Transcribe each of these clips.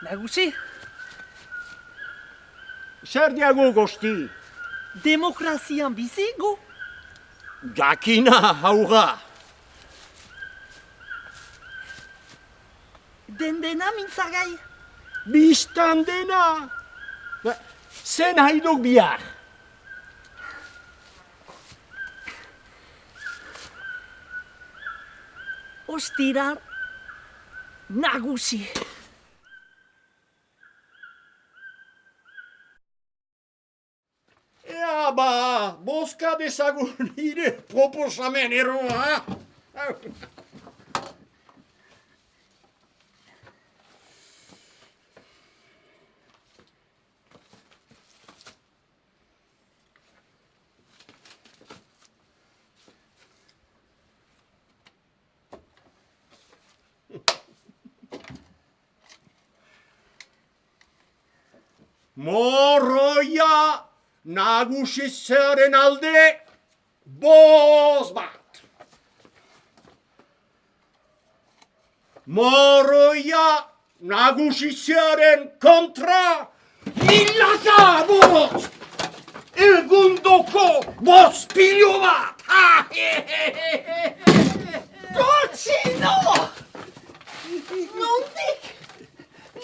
Nagusi, Zer diagu gosti? demokrazian bizigu. Jakina hauga. Dena mintzagai. Bistan dena. Zen haiduk bihar. Ostiral, nagusi. Ea ba, bozka dezagun nire proposamen eroa. Morroia nagusitzearen alde boz bat. Morroia nagusitzearen kontra milaka boz. Egundoko boz pilo bat. Kotzino! Nondik?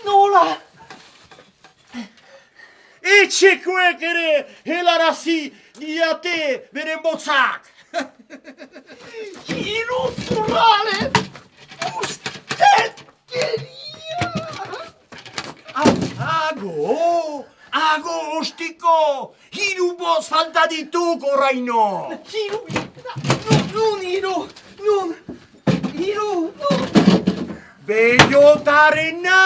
Nola? Etxekoek ere helarazi diate beren botzak. Hiru zurrale! Ustelkeria! Ago ostiko, hiru boz falta dituk oraino. Nun! Bellotarena!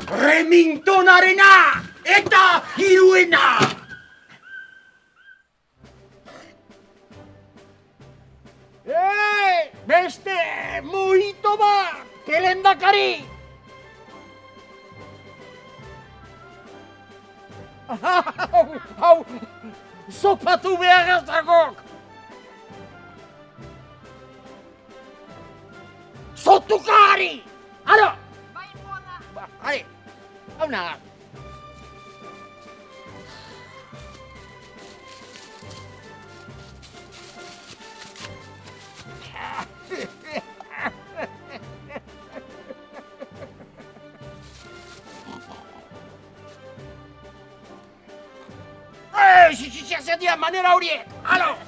Remingtonarena! Eta hiruena! Beste mojito bat! Telendakari! Hau, sopatu beharrazagok! Sotukari! Alo! Bai, mona. Hale, hau naga. Zer manera horiek! Alo!